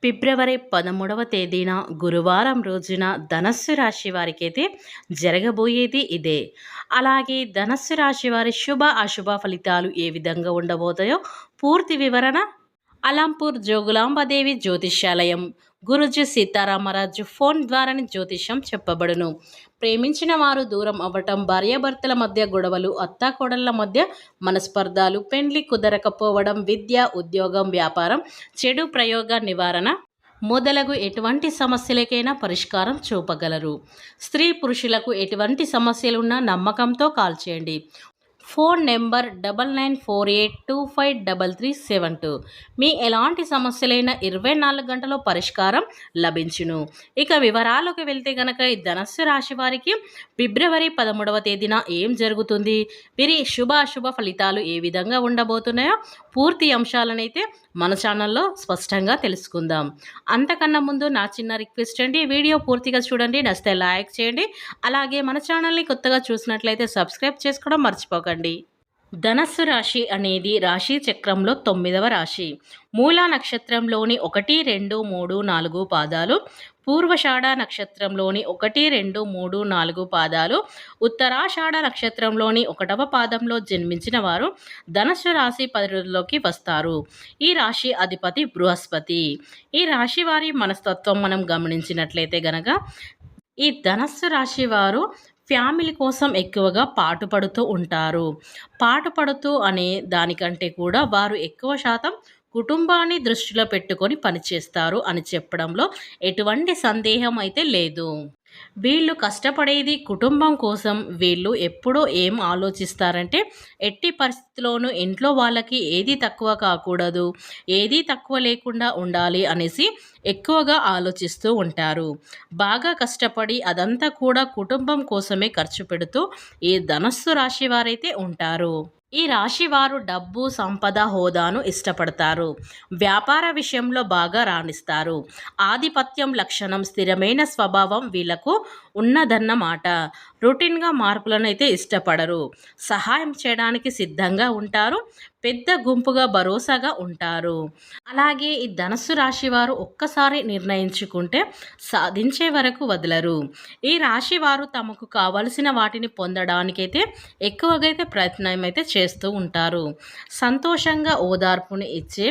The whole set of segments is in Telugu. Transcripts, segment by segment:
ఫిబ్రవరి 13వ తేదీన గురువారం రోజున ధనస్సు రాశి వారికైతే జరగబోయేది ఇదే. అలాగే ధనస్సు రాశి వారి శుభ అశుభ ఫలితాలు ఏ విధంగా ఉండబోతాయో పూర్తి వివరణ అలంపూర్ జోగులాంబదేవి జ్యోతిష్యాలయం గురుజీ సీతారామరాజు ఫోన్ ద్వారానే జ్యోతిష్యం చెప్పబడును. ప్రేమించిన వారు దూరం అవ్వటం, భార్యాభర్తల మధ్య గొడవలు, అత్తాకోడళ్ల మధ్య మనస్పర్ధాలు, పెండ్లి కుదరకపోవడం, విద్య, ఉద్యోగం, వ్యాపారం, చెడు ప్రయోగ నివారణ మొదలగు ఎటువంటి సమస్యలకైనా పరిష్కారం చూపగలరు. స్త్రీ పురుషులకు ఎటువంటి సమస్యలున్నా నమ్మకంతో కాల్ చేయండి. Phone number 9948253372. మీ ఎలాంటి సమస్యలైనా 24 గంటలో పరిష్కారం లభించును. ఇక వివరాలకు వెళ్తే గనక ఈ ధనస్సు రాశి వారికి ఫిబ్రవరి 13వ తేదీన ఏం జరుగుతుంది, వీరి శుభ అశుభ ఫలితాలు ఏ విధంగా ఉండబోతున్నాయో పూర్తి అంశాలనైతే మన ఛానల్లో స్పష్టంగా తెలుసుకుందాం. అంతకన్నా ముందు నా చిన్న రిక్వెస్ట్ అండి, వీడియో పూర్తిగా చూడండి, నచ్చితే లైక్ చేయండి. అలాగే మన ఛానల్ని కొత్తగా చూసినట్లయితే సబ్స్క్రైబ్ చేసుకోవడం మర్చిపోకండి. ధనస్సు రాశి అనేది రాశి చక్రంలో 9వ రాశి. మూలా నక్షత్రంలోని 1, 2, 3, 4 పాదాలు, పూర్వషాఢ నక్షత్రంలోని 1, 2, 3, 4 పాదాలు, ఉత్తరాషాఢ నక్షత్రంలోని 1వ పాదంలో జన్మించిన వారు ధనస్సు రాశి పరిధిలోకి వస్తారు. ఈ రాశి అధిపతి బృహస్పతి. ఈ రాశి వారి మనస్తత్వం మనం గమనించినట్లయితే గనక ఈ ధనస్సు రాశి వారు ఫ్యామిలీ కోసం ఎక్కువగా పాటుపడుతూ ఉంటారు. పాటుపడుతూ అనే దానికంటే కూడా వారు ఎక్కువ శాతం కుటుంబాన్ని దృష్టిలో పెట్టుకొని పనిచేస్తారు అని చెప్పడంలో ఎటువంటి సందేహం అయితే లేదు. వీళ్ళు కష్టపడేది కుటుంబం కోసం. వీళ్ళు ఎప్పుడూ ఏం ఆలోచిస్తారంటే ఎట్టి పరిస్థితిలోనూ ఇంట్లో వాళ్ళకి ఏది తక్కువ కాకూడదు, ఏది తక్కువ లేకుండా ఉండాలి అనేసి ఎక్కువగా ఆలోచిస్తూ ఉంటారు. బాగా కష్టపడి అదంతా కూడా కుటుంబం కోసమే ఖర్చు పెడుతూ ఈ ధనస్సు రాశి వారైతే ఉంటారు. ఈ రాశి వారు డబ్బు, సంపద, హోదాను ఇష్టపడతారు. వ్యాపార విషయంలో బాగా రాణిస్తారు. ఆధిపత్యం లక్షణం, స్థిరమైన స్వభావం వీళ్ళకు ఉన్నదన్నమాట. రొటీన్గా మార్పులను అయితే ఇష్టపడరు. సహాయం చేయడానికి సిద్ధంగా ఉంటారు. పెద్ద గుంపుగా భరోసాగా ఉంటారు. అలాగే ఈ ధనస్సు రాశి వారు ఒక్కసారి నిర్ణయించుకుంటే సాధించే వరకు వదలరు. ఈ రాశి వారు తమకు కావలసిన వాటిని పొందడానికైతే ఎక్కువగా అయితే ప్రయత్నం అయితే చేస్తూ ఉంటారు. సంతోషంగా ఓదార్పుని ఇచ్చే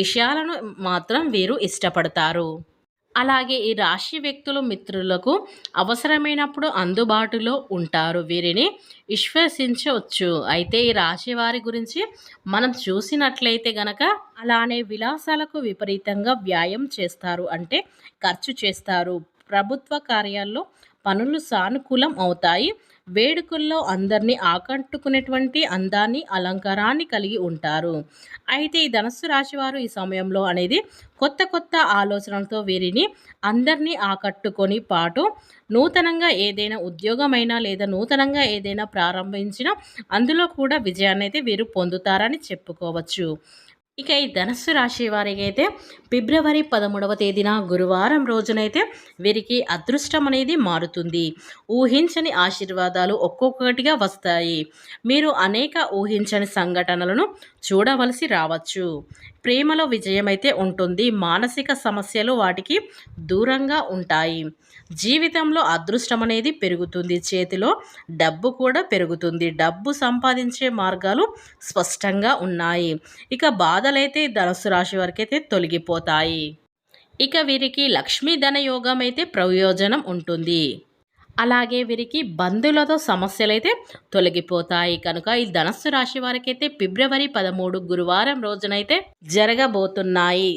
విషయాలను మాత్రం వీరు ఇష్టపడతారు. అలాగే ఈ రాశి వ్యక్తులు మిత్రులకు అవసరమైనప్పుడు అందుబాటులో ఉంటారు. వీరిని విశ్వసించవచ్చు. అయితే ఈ రాశి వారి గురించి మనం చూసినట్లయితే గనక అలానే విలాసాలకు విపరీతంగా వ్యాయామం చేస్తారు, అంటే ఖర్చు చేస్తారు. ప్రభుత్వ కార్యాల్లో పనులు సానుకూలం అవుతాయి. వేడుకల్లో అందరినీ ఆకట్టుకునేటువంటి అందాన్ని, అలంకారాన్ని కలిగి ఉంటారు. అయితే ఈ ధనస్సు రాశి వారు ఈ సమయంలో అనేది కొత్త కొత్త ఆలోచనలతో వీరిని అందరినీ ఆకట్టుకొని పాటు నూతనంగా ఏదైనా ఉద్యోగమైనా లేదా నూతనంగా ఏదైనా ప్రారంభించినా అందులో కూడా విజయాన్ని అయితే వీరు పొందుతారని చెప్పుకోవచ్చు. ఇక ఈ ధనస్సు రాశి వారికి అయితే ఫిబ్రవరి 13వ తేదీన గురువారం రోజునైతే వీరికి అదృష్టం అనేది మారుతుంది. ఊహించని ఆశీర్వాదాలు ఒక్కొక్కటిగా వస్తాయి. మీరు అనేక ఊహించని సంఘటనలను చూడవలసి రావచ్చు. ప్రేమలో విజయం అయితే ఉంటుంది. మానసిక సమస్యలు వాటికి దూరంగా ఉంటాయి. జీవితంలో అదృష్టం అనేది పెరుగుతుంది. చేతిలో డబ్బు కూడా పెరుగుతుంది. డబ్బు సంపాదించే మార్గాలు స్పష్టంగా ఉన్నాయి. ఇక బాధలైతే ధనుసు రాశి వరకైతే తొలగిపోతాయి. ఇక వీరికి లక్ష్మీ ధన యోగం అయితే ప్రయోజనం ఉంటుంది. అలాగే వీరికి బంధువులతో సమస్యలైతే తొలగిపోతాయి. కనుక ఈ ధనస్సు రాశి వారికైతే ఫిబ్రవరి 13 గురువారం రోజునైతే జరగబోతున్నాయి.